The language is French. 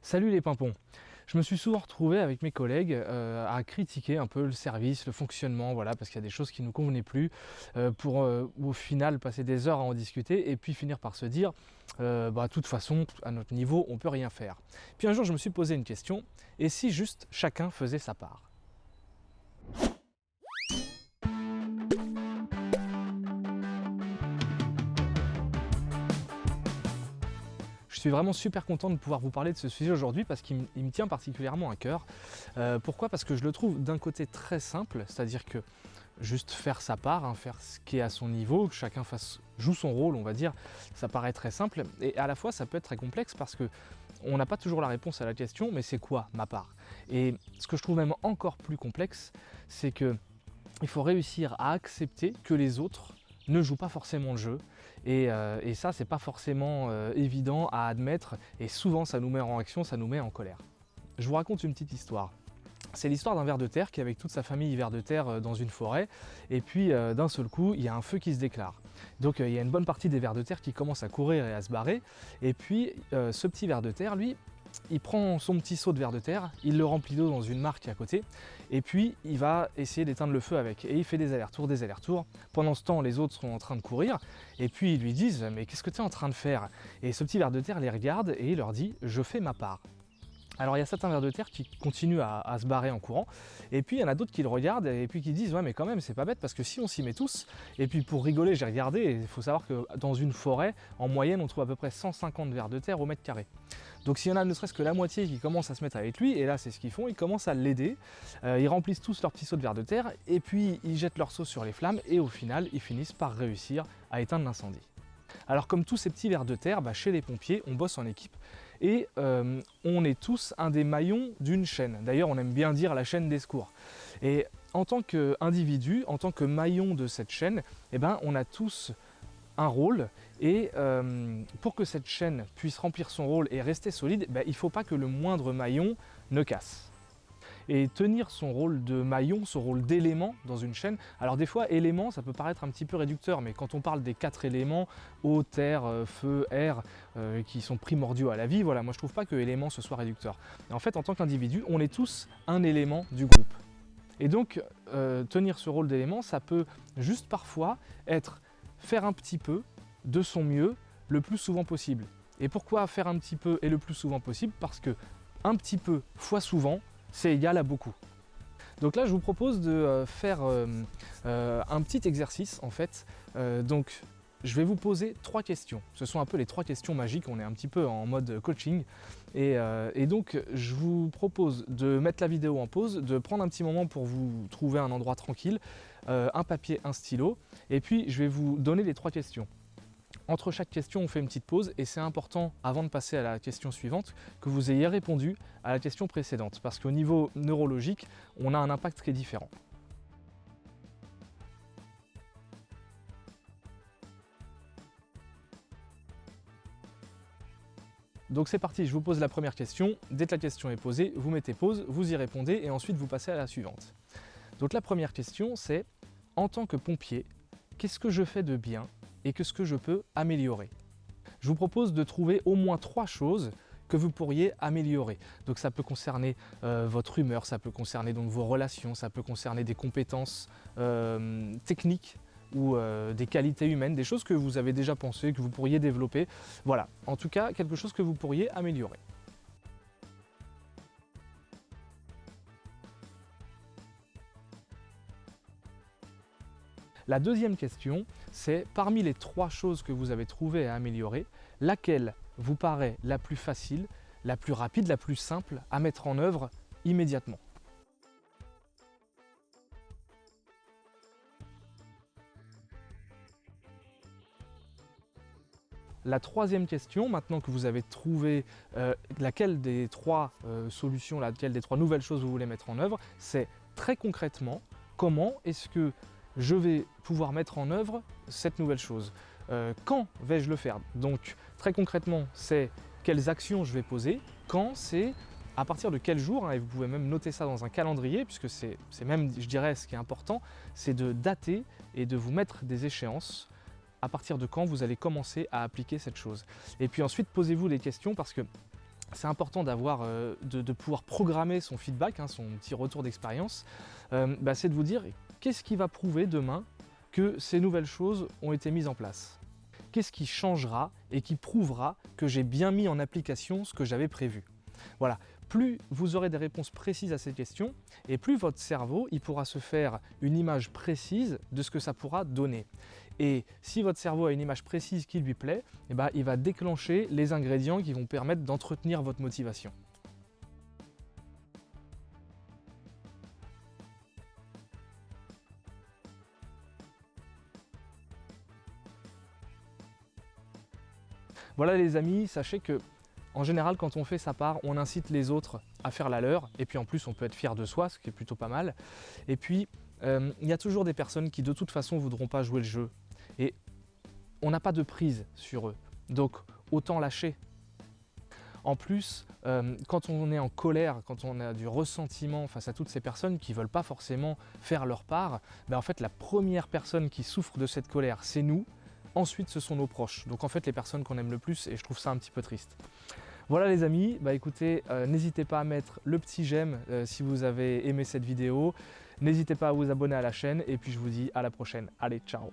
Salut les pimpons! Je me suis souvent retrouvé avec mes collègues à critiquer un peu le service, le fonctionnement, voilà, parce qu'il y a des choses qui ne nous convenaient plus, pour au final passer des heures à en discuter et puis finir par se dire de toute façon, à notre niveau, on ne peut rien faire. Puis un jour, je me suis posé une question, et si juste chacun faisait sa part? Je suis vraiment super content de pouvoir vous parler de ce sujet aujourd'hui parce qu'il me tient particulièrement à cœur. Pourquoi? Parce que je le trouve d'un côté très simple, c'est-à-dire que juste faire sa part, hein, faire ce qui est à son niveau, que chacun joue son rôle, on va dire, ça paraît très simple. Et à la fois, ça peut être très complexe parce que on n'a pas toujours la réponse à la question, mais c'est quoi ma part? Et ce que je trouve même encore plus complexe, c'est que il faut réussir à accepter que les autres ne jouent pas forcément le jeu. Et ça, c'est pas forcément évident à admettre. Et souvent, ça nous met en réaction, ça nous met en colère. Je vous raconte une petite histoire. C'est l'histoire d'un ver de terre qui est avec toute sa famille ver de terre dans une forêt. Et puis, d'un seul coup, il y a un feu qui se déclare. Donc, il y a une bonne partie des vers de terre qui commencent à courir et à se barrer. Et puis, ce petit ver de terre, lui, il prend son petit seau de ver de terre, il le remplit d'eau dans une mare qui est à côté, et puis il va essayer d'éteindre le feu avec. Et il fait des allers-retours, des allers-retours. Pendant ce temps, les autres sont en train de courir, et puis ils lui disent « Mais qu'est-ce que tu es en train de faire ?» Et ce petit ver de terre les regarde et il leur dit « Je fais ma part ». Alors il y a certains vers de terre qui continuent à se barrer en courant, et puis il y en a d'autres qui le regardent et puis qui disent « Ouais mais quand même c'est pas bête parce que si on s'y met tous », et puis pour rigoler j'ai regardé, et il faut savoir que dans une forêt, en moyenne on trouve à peu près 150 vers de terre au mètre carré. Donc s'il y en a ne serait-ce que la moitié qui commence à se mettre avec lui, et là c'est ce qu'ils font, ils commencent à l'aider, ils remplissent tous leur petit seau de vers de terre, et puis ils jettent leur seau sur les flammes, et au final ils finissent par réussir à éteindre l'incendie. Alors comme tous ces petits vers de terre, chez les pompiers, on bosse en équipe et on est tous un des maillons d'une chaîne. D'ailleurs, on aime bien dire la chaîne des secours. Et en tant qu'individu, en tant que maillon de cette chaîne, on a tous un rôle et pour que cette chaîne puisse remplir son rôle et rester solide, il ne faut pas que le moindre maillon ne casse. Et tenir son rôle de maillon, son rôle d'élément dans une chaîne. Alors des fois, élément, ça peut paraître un petit peu réducteur, mais quand on parle des 4 éléments, eau, terre, feu, air, qui sont primordiaux à la vie, voilà, moi je trouve pas que élément ce soit réducteur. Et en fait, en tant qu'individu, on est tous un élément du groupe. Et donc, tenir ce rôle d'élément, ça peut juste parfois être faire un petit peu de son mieux le plus souvent possible. Et pourquoi faire un petit peu et le plus souvent possible? Parce que un petit peu fois souvent, c'est égal à beaucoup. Donc là, je vous propose de faire un petit exercice en fait. Donc, je vais vous poser 3 questions. Ce sont un peu les 3 questions magiques, on est un petit peu en mode coaching. Et donc, je vous propose de mettre la vidéo en pause, de prendre un petit moment pour vous trouver un endroit tranquille, un papier, un stylo, et puis je vais vous donner les 3 questions. Entre chaque question, on fait une petite pause et c'est important, avant de passer à la question suivante, que vous ayez répondu à la question précédente parce qu'au niveau neurologique, on a un impact qui est différent. Donc c'est parti, je vous pose la première question. Dès que la question est posée, vous mettez pause, vous y répondez et ensuite vous passez à la suivante. Donc la première question, c'est en tant que pompier, qu'est-ce que je fais de bien et qu'est-ce que je peux améliorer? Je vous propose de trouver au moins 3 choses que vous pourriez améliorer. Donc ça peut concerner votre humeur, ça peut concerner donc vos relations, ça peut concerner des compétences techniques ou des qualités humaines, des choses que vous avez déjà pensé, que vous pourriez développer. Voilà, en tout cas, quelque chose que vous pourriez améliorer. La deuxième question, c'est parmi les 3 choses que vous avez trouvées à améliorer, laquelle vous paraît la plus facile, la plus rapide, la plus simple à mettre en œuvre immédiatement? La troisième question, maintenant que vous avez trouvé laquelle des 3 solutions, laquelle des 3 nouvelles choses vous voulez mettre en œuvre, c'est très concrètement, comment est-ce que je vais pouvoir mettre en œuvre cette nouvelle chose? Quand vais-je le faire? Donc très concrètement, c'est quelles actions je vais poser, quand c'est à partir de quel jour, hein, et vous pouvez même noter ça dans un calendrier, puisque c'est même, je dirais, ce qui est important, c'est de dater et de vous mettre des échéances à partir de quand vous allez commencer à appliquer cette chose. Et puis ensuite, posez-vous les questions parce que c'est important d'avoir, de pouvoir programmer son feedback, hein, son petit retour d'expérience. C'est de vous dire qu'est-ce qui va prouver demain que ces nouvelles choses ont été mises en place. Qu'est-ce qui changera et qui prouvera que j'ai bien mis en application ce que j'avais prévu. Voilà, plus vous aurez des réponses précises à ces questions et plus votre cerveau il pourra se faire une image précise de ce que ça pourra donner. Et si votre cerveau a une image précise qui lui plaît, il va déclencher les ingrédients qui vont permettre d'entretenir votre motivation. Voilà les amis, sachez que en général quand on fait sa part, on incite les autres à faire la leur et puis en plus on peut être fier de soi, ce qui est plutôt pas mal. Et puis il y a toujours des personnes qui de toute façon ne voudront pas jouer le jeu et on n'a pas de prise sur eux, donc autant lâcher. En plus, quand on est en colère, quand on a du ressentiment face à toutes ces personnes qui ne veulent pas forcément faire leur part, en fait la première personne qui souffre de cette colère, c'est nous. Ensuite, ce sont nos proches, donc en fait les personnes qu'on aime le plus et je trouve ça un petit peu triste. Voilà les amis, écoutez, n'hésitez pas à mettre le petit j'aime si vous avez aimé cette vidéo, n'hésitez pas à vous abonner à la chaîne et puis je vous dis à la prochaine. Allez, ciao!